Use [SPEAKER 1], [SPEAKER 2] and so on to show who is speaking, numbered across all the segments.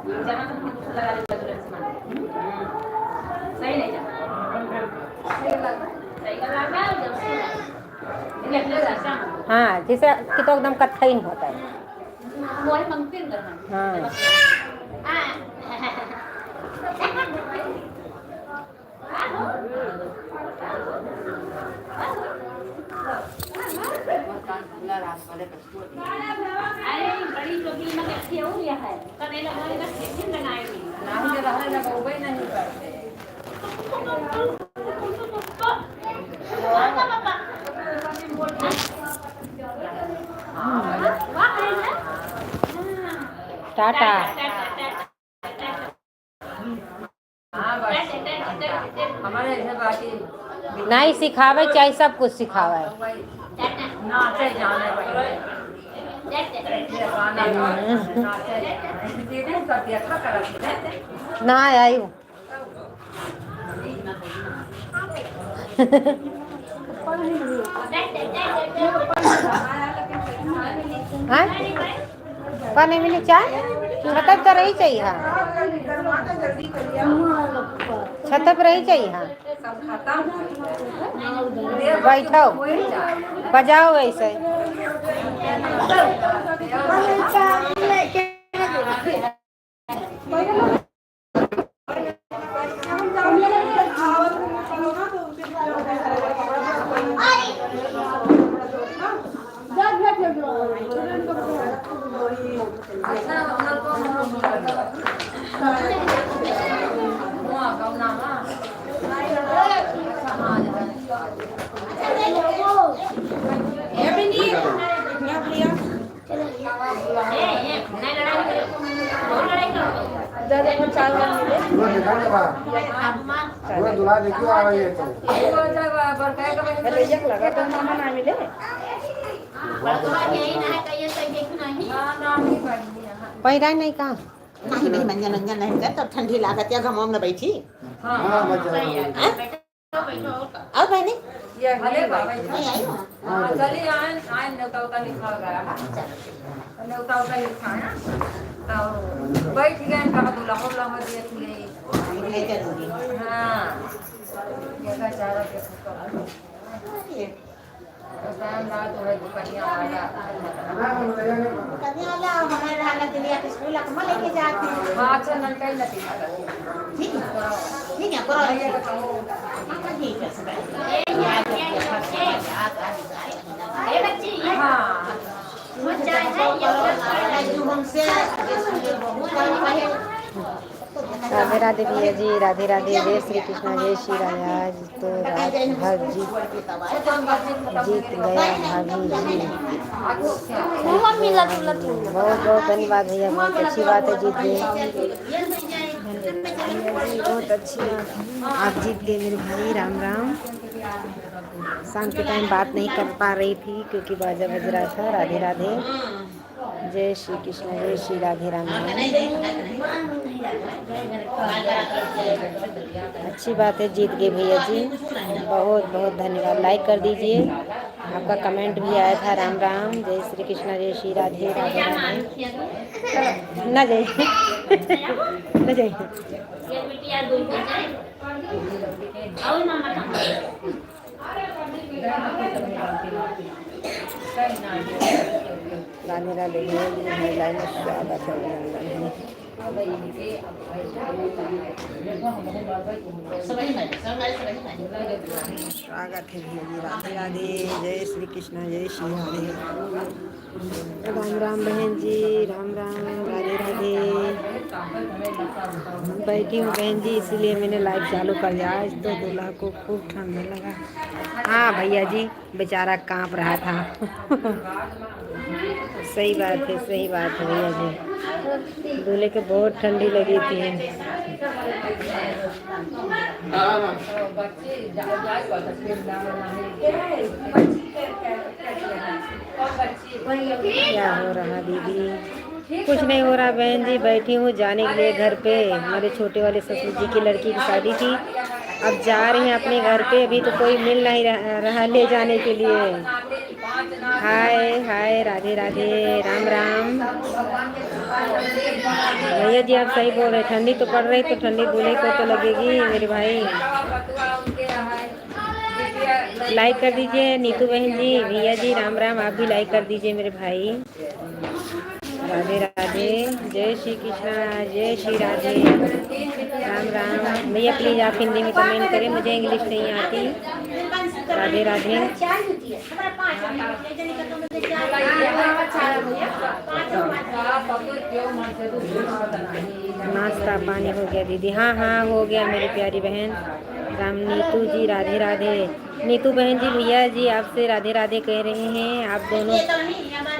[SPEAKER 1] जहाँ तक दूसरा लगा देगा तुरंत से सही नहीं जाता सही लगा
[SPEAKER 2] हाँ जैसे कि तो एकदम कत्थई नहीं होता है।
[SPEAKER 1] वही पंक्ति
[SPEAKER 2] हाँ
[SPEAKER 1] अरे बड़ी टोपी में कैसे हो गया है कने लगाएगा कैसे लगाएगी नहीं दे रहा है लगाओगे नहीं करते
[SPEAKER 2] टाटा
[SPEAKER 1] हमारे ऐसे बाकी
[SPEAKER 2] नहीं सिखावे चाहे सब कुछ सिखावे
[SPEAKER 1] नाचे जाने
[SPEAKER 2] ना आई पानी मिली चाय छत पर रही चाहिए हाँ छत पर रही चाहिए हाँ बैठो बजाओ ऐसे पैरा नहीं कहाँ
[SPEAKER 3] नहीं नहीं मंजन मंजन नहीं कर तब ठंडी लागत या घमों में बैठी अब बहनी
[SPEAKER 1] ये भले बाबा
[SPEAKER 3] नहीं आई हो
[SPEAKER 1] चलिए आए आए न्योता लिखा गया है न्योता लिखा है तो बैठ गए कहा दूल्हा मुल्ला में देख लिए
[SPEAKER 3] नहीं करूँगी
[SPEAKER 1] हाँ ये का चारा के टाइम ना तो है दुकानिया वाला
[SPEAKER 3] कन्या वाला हमारे रहने के लिए स्कूल में लेके जाते हैं
[SPEAKER 1] हाँ अच्छा नल कहीं नहीं
[SPEAKER 3] ठीक है करो ठीक है
[SPEAKER 1] ये बच्ची हाँ
[SPEAKER 2] राधे राधे भैया जी राधे राधे जय श्री कृष्ण जय श्री राधे आज तो रात भर जीत गया भाभी जी बहुत बहुत धन्यवाद भैया बहुत अच्छी बात है जीत गए बहुत अच्छी बात है आप जीत गए मेरे भाई राम राम शाम के टाइम बात नहीं कर पा रही थी क्योंकि बाजा बज रहा था राधे राधे जय श्री कृष्ण जय श्री राधे राम राम अच्छी बात है जीत गए भैया जी बहुत बहुत धन्यवाद लाइक कर दीजिए आपका कमेंट भी आया था राम राम जय श्री कृष्ण जय श्री राधे राधे राधे न जय न जय राधे राधे लाइन में स्वागत है स्वागत है भैया जी राधे राधे जय श्री कृष्ण जय श्री राधे राम राम बहन जी राम राम राधे राधे बैठी हूँ बहन जी इसीलिए मैंने लाइव चालू कर दिया आज तो दूल्हा को खूब ठंडा लगा हाँ भैया जी बेचारा कांप रहा था सही बात है भैया जी दूल्हे के बहुत ठंडी लगी थी क्या हो रहा दीदी कुछ नहीं हो रहा बहन जी बैठी हूँ जाने के लिए घर पे हमारे छोटे वाले ससुर जी की लड़की की शादी थी अब जा रहे हैं अपने घर पे अभी तो कोई मिल नहीं रहा ले जाने के लिए हाय हाय राधे राधे राम राम भैया जी आप सही बोल रहे, ठंडी तो पड़ रही तो ठंडी दूल्हे को तो लगेगी मेरे भाई। लाइक कर दीजिए नीतू बहन जी, भैया जी राम राम, आप भी लाइक कर दीजिए मेरे भाई। राधे राधे, जय श्री कृष्णा, जय श्री राधे, राम राम। भैया प्लीज़ आप हिंदी में कमेंट करें, मुझे इंग्लिश नहीं आती। राधे राधे। नाश्ता पानी हो गया दीदी? हाँ हाँ हो गया मेरी प्यारी बहन। राम नीतू जी राधे राधे। नीतू बहन जी भैया जी आपसे राधे राधे कह रहे हैं, आप दोनों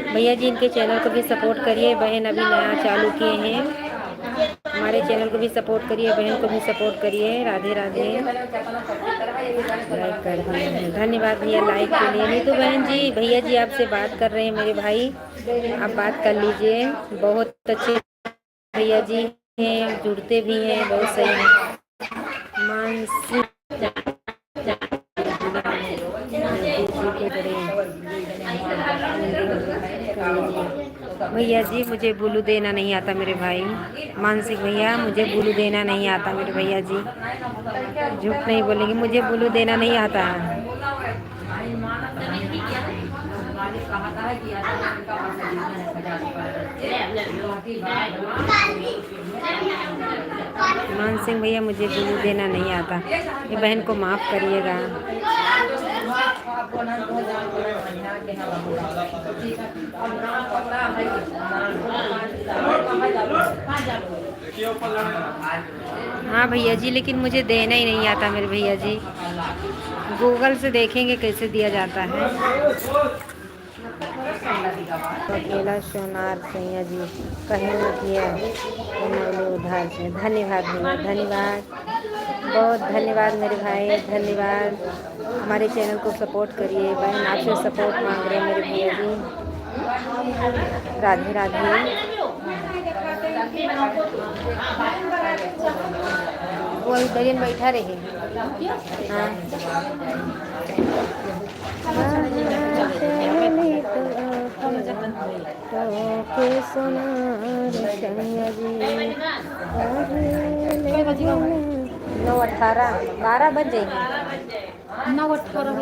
[SPEAKER 2] भैया जी इनके चैनल को भी सपोर्ट करिए, बहन अभी नया चालू किए हैं, हमारे चैनल को भी सपोर्ट करिए, बहन को भी सपोर्ट करिए। राधे राधे, लाइक कर दिए, धन्यवाद भैया लाइक के लिए। नीतू बहन जी भैया जी आपसे बात कर रहे हैं मेरे भाई, आप बात कर लीजिए। बहुत अच्छे भैया जी हैं, जुड़ते भी हैं, बहुत सही है। मानसी भैया जी मुझे बुलू देना नहीं आता मेरे भाई। मानसिक भैया मुझे बुलू देना नहीं आता मेरे भैया जी, झूठ नहीं बोलेंगे, मुझे बुलू देना नहीं आता। मान सिंह भैया मुझे बुलू देना नहीं आता, ये बहन को माफ़ करिएगा। हाँ भैया जी लेकिन मुझे देना ही नहीं आता मेरे भैया जी, गूगल से देखेंगे कैसे दिया जाता है। तो अकेला सोनार सैया जी कहीं न किया उधार से। धन्यवाद भैया, धन्यवाद, बहुत धन्यवाद मेरे भाई, धन्यवाद। हमारे चैनल को सपोर्ट करिए, बहन आपसे सपोर्ट मांग रहे हैं मेरे भैया जी। राधे राधे। वो इधर ही बैठा रहे। हाँ नौ 18 12 बज जाएंगे। 9:18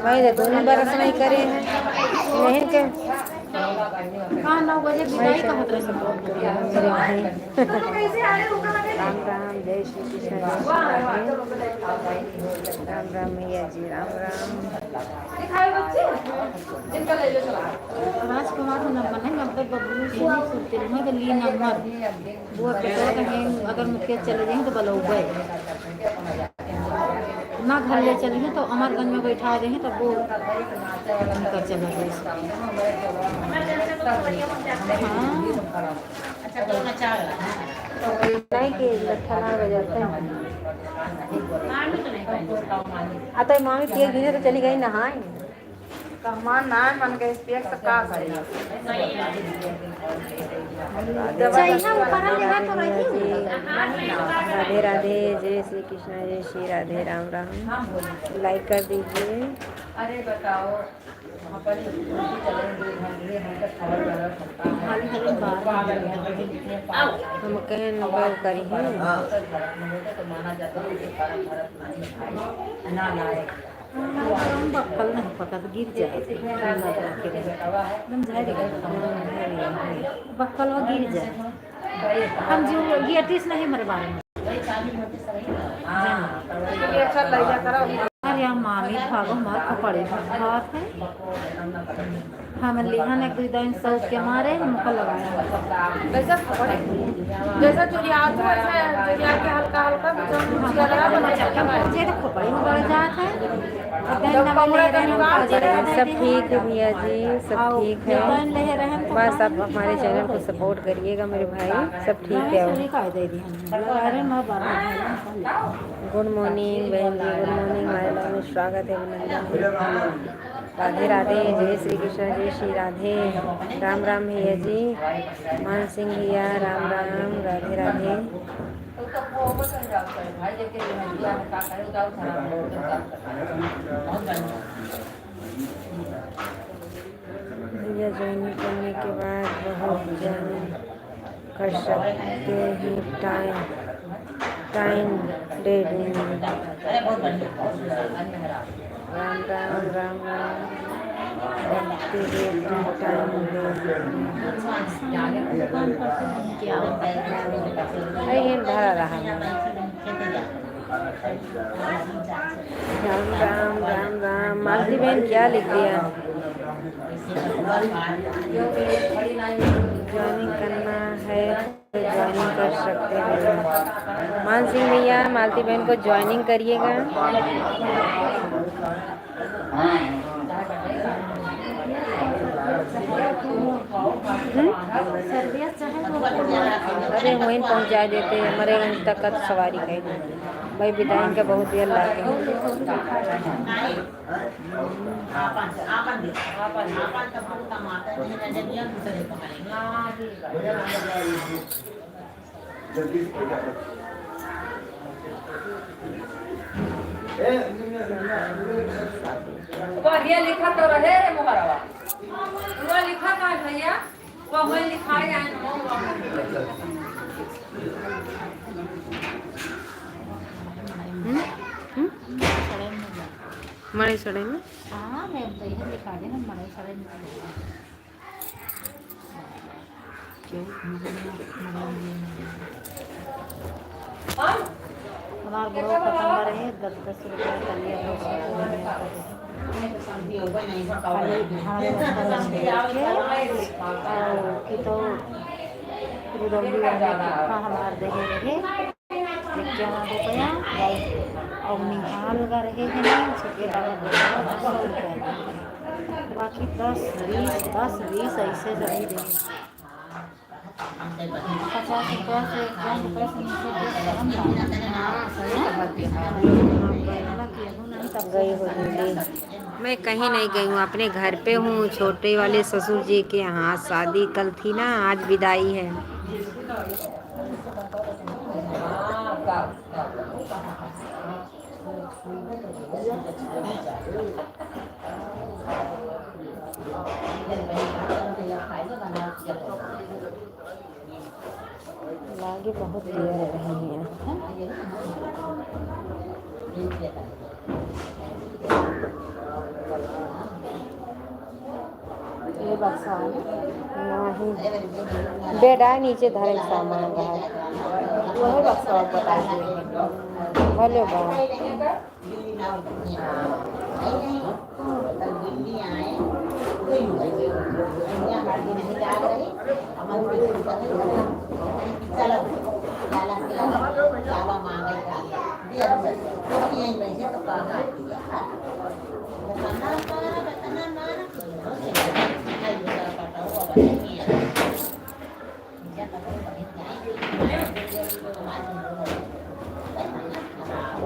[SPEAKER 2] भाई दोनों बरस नहीं करे हैं नहीं के। हाँ 9 बजे मेरे भाई। राम राम, जय श्री कृष्ण, राम राम भैया जी, राम राम। राजकुमार नंबर नहीं नंबर बबलू से नहीं सुनते मैं तो लिए नंबर वो कहीं अगर मुखिया चले जाएंगे तो बलौबे ना घर ले चलेंगे तो अमरगंज में बैठा रहे हैं तब वो कर चला गए। नहीं कि लट्ठा ना बजाते हैं। आता है मामी तेल गिने तो चली गई नहाए
[SPEAKER 3] कहमान ना मन के पेट से का करे
[SPEAKER 2] राधे राधे, जय श्री कृष्ण, जय श्री राधे, राम राम। लाइक कर दीजिए।
[SPEAKER 1] अरे बताओ
[SPEAKER 2] हम कहन बात करी बक्कल नहीं पका तो गिर जाए, बक्कल वो गिर जाए। हम जो गिरतीस नहीं मरवाए अरे मामी भागो मत पड़े हाथ है। हम लिहान एक दिन सऊद के मारे मुका लगाया
[SPEAKER 3] जैसा चुरिया चुरिया के हल्का हल्का
[SPEAKER 2] खोपड़ी में बढ़ जाता है। सब ठीक है भैया जी, सब ठीक है, बस आप हमारे चैनल को सपोर्ट करिएगा मेरे भाई, सब ठीक है। गुड मॉर्निंग बहन जी, गुड मॉर्निंग, हमारे लाइव में स्वागत है, अभिनंदन। राधे राधे, जय श्री कृष्ण, जय श्री राधे, राम राम भैया जी। मान सिंह भैया राम राम, राधे राधे। ज्वाइन करने के बाद बहुत ज्वाइन कर सकते हैं। टाइम दे दूँगी। राम राम राम राम भक्ति देती टाइम दे भरा रहा है। राम राम राम राम। मालती बहन क्या लिख दिया? ज्वाइनिंग करना है तो ज्वाइनिंग कर सकते हैं। मान सिंह भैया मालती बहन को ज्वाइनिंग करिएगा। अरे वहीं पहुंचा देते मरेगंज तक का सवारी कह भाई विदाई का बहुत देर लागे।
[SPEAKER 1] ये लिखा तो रहे मुहरवा वो लिखा का भैया वो वही लिखा है
[SPEAKER 2] मड़े सड़े में।
[SPEAKER 3] हाँ मैं तो यही लिखा देना मड़े सड़े में। हमारे बड़ों का नंबर है 10-10 रुपये का लिया कि तो हमारे देखे रहे रुपया और निहाल का रहे हैं बाकी 10-20 ऐसे रही दे 50 रुपया से 1 रुपये से नीचे
[SPEAKER 2] गई हो दिल्ली। मैं कहीं नहीं गई हूँ, अपने घर पे हूँ। छोटे वाले ससुर जी के यहाँ शादी कल थी ना, आज विदाई है। लागे बहुत देर रही है। ये बक्सा नहीं बेडा नीचे धरे सामान रहा वही बक्सा बता दिए भले बा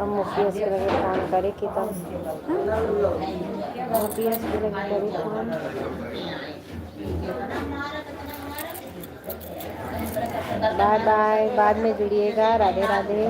[SPEAKER 2] मुखिया से लगे फोन करे कि तब मुखिया से लगे करे फोन। बाय बाय, बाद में जुड़िएगा। राधे राधे।